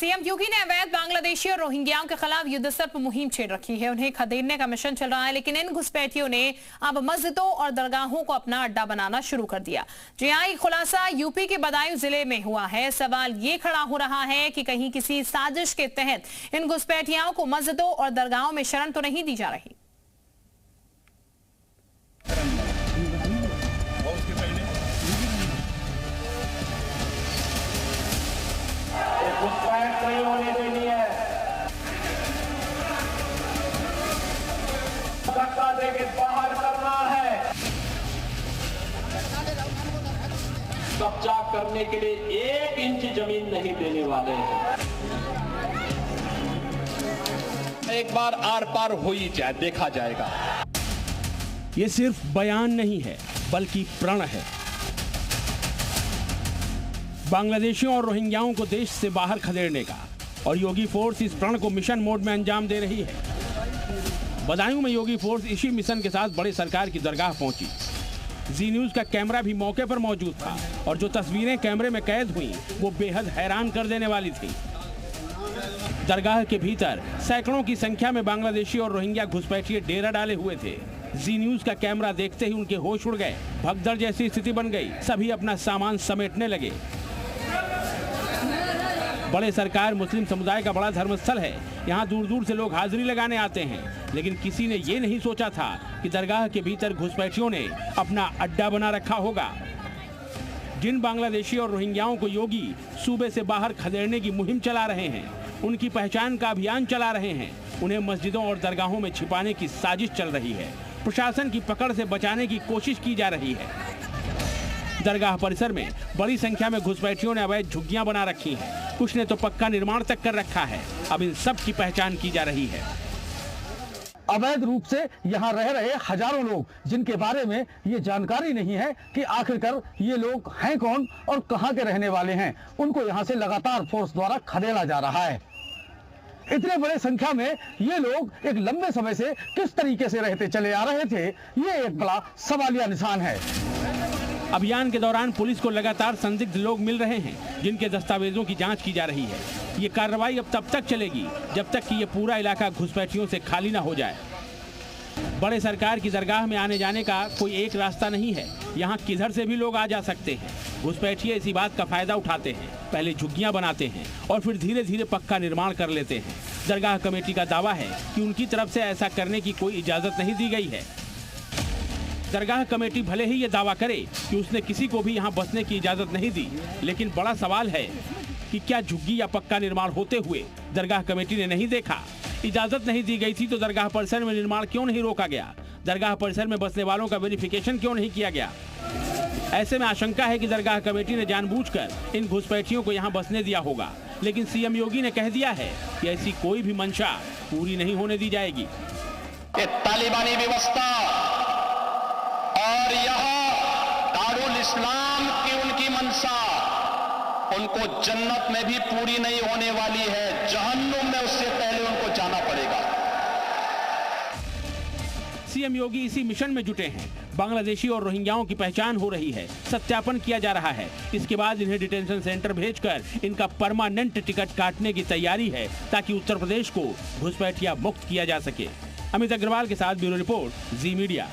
CM योगी ने अवैध बांग्लादेशी और रोहिंग्याओं के खिलाफ युद्धस्तर पर मुहिम छेड़ रखी है। उन्हें खदेड़ने का मिशन चल रहा है, लेकिन इन घुसपैठियों ने अब मस्जिदों और दरगाहों को अपना अड्डा बनाना शुरू कर दिया। जी हाँ, ये खुलासा यूपी के बदायूं जिले में हुआ है। सवाल ये खड़ा हो रहा है कि कहीं किसी साजिश के तहत इन घुसपैठियों को मस्जिदों और दरगाहों में शरण तो नहीं दी जा रही। नहीं होने देनी है। धक्का देके बाहर करना है। कब्जा करने के लिए 1 इंच जमीन नहीं देने वाले हैं। एक बार आर पार हो ही जाए, देखा जाएगा। ये सिर्फ बयान नहीं है, बल्कि प्रण है। बांग्लादेशियों और रोहिंग्याओं को देश से बाहर खदेड़ने का, और योगी फोर्स इस प्रण को मिशन मोड में अंजाम दे रही है। बदायूं में योगी फोर्स इसी मिशन के साथ बड़े सरकार की दरगाह पहुंची। जी न्यूज का कैमरा भी मौके पर मौजूद था, और जो तस्वीरें कैमरे में कैद हुई वो बेहद हैरान कर देने वाली थी। दरगाह के भीतर सैकड़ों की संख्या में बांग्लादेशी और रोहिंग्या घुसपैठिए डेरा डाले हुए थे। जी न्यूज का कैमरा देखते ही उनके होश उड़ गए। भगदड़ जैसी स्थिति बन गई। सभी अपना सामान समेटने लगे। बड़े सरकार मुस्लिम समुदाय का बड़ा धर्मस्थल है। यहाँ दूर दूर से लोग हाजिरी लगाने आते हैं, लेकिन किसी ने ये नहीं सोचा था कि दरगाह के भीतर घुसपैठियों ने अपना अड्डा बना रखा होगा। जिन बांग्लादेशी और रोहिंग्याओं को योगी सूबे से बाहर खदेड़ने की मुहिम चला रहे हैं, उनकी पहचान का अभियान चला रहे हैं, उन्हें मस्जिदों और दरगाहों में छिपाने की साजिश चल रही है। प्रशासन की पकड़ से बचाने की कोशिश की जा रही है। दरगाह परिसर में बड़ी संख्या में घुसपैठियों ने अवैध झुग्गियां बना रखी हैं। कुछ ने तो पक्का निर्माण तक कर रखा है। अब इन सब की पहचान की जा रही है। अवैध रूप से यहाँ रह रहे हजारों लोग, जिनके बारे में ये जानकारी नहीं है कि आखिरकार ये लोग हैं कौन और कहाँ के रहने वाले हैं, उनको यहाँ से लगातार फोर्स द्वारा खदेड़ा जा रहा है। इतने बड़े संख्या में ये लोग एक लंबे समय से किस तरीके से रहते चले आ रहे थे, ये एक बड़ा सवालिया निशान है। अभियान के दौरान पुलिस को लगातार संदिग्ध लोग मिल रहे हैं, जिनके दस्तावेजों की जांच की जा रही है। ये कार्रवाई अब तब तक चलेगी जब तक कि ये पूरा इलाका घुसपैठियों से खाली ना हो जाए। बड़े सरकार की दरगाह में आने जाने का कोई एक रास्ता नहीं है। यहाँ किधर से भी लोग आ जा सकते हैं। घुसपैठिए इसी बात का फायदा उठाते हैं। पहले झुग्गियां बनाते हैं और फिर धीरे धीरे पक्का निर्माण कर लेते हैं। दरगाह कमेटी का दावा है कि उनकी तरफ से ऐसा करने की कोई इजाजत नहीं दी गई है। दरगाह कमेटी भले ही ये दावा करे कि उसने किसी को भी यहाँ बसने की इजाजत नहीं दी, लेकिन बड़ा सवाल है कि क्या झुग्गी या पक्का निर्माण होते हुए दरगाह कमेटी ने नहीं देखा? इजाजत नहीं दी गई थी तो दरगाह परिसर में निर्माण क्यों नहीं रोका गया? दरगाह परिसर में बसने वालों का वेरिफिकेशन क्यों नहीं किया गया? ऐसे में आशंका है कि दरगाह कमेटी ने जानबूझकर इन घुसपैठियों को यहाँ बसने दिया होगा, लेकिन सीएम योगी ने कह दिया है कि ऐसी कोई भी मंशा पूरी नहीं होने दी जाएगी। तालिबानी व्यवस्था और यहाँ दारुल इस्लाम की उनकी मंशा उनको जन्नत में भी पूरी नहीं होने वाली है। जहन्नुम में उससे पहले उनको जाना पड़ेगा। सीएम योगी इसी मिशन में जुटे हैं। बांग्लादेशी और रोहिंग्याओं की पहचान हो रही है, सत्यापन किया जा रहा है। इसके बाद इन्हें डिटेंशन सेंटर भेजकर इनका परमानेंट टिकट काटने की तैयारी है, ताकि उत्तर प्रदेश को घुसपैठिया मुक्त किया जा सके। अमित अग्रवाल के साथ ब्यूरो रिपोर्ट, जी मीडिया।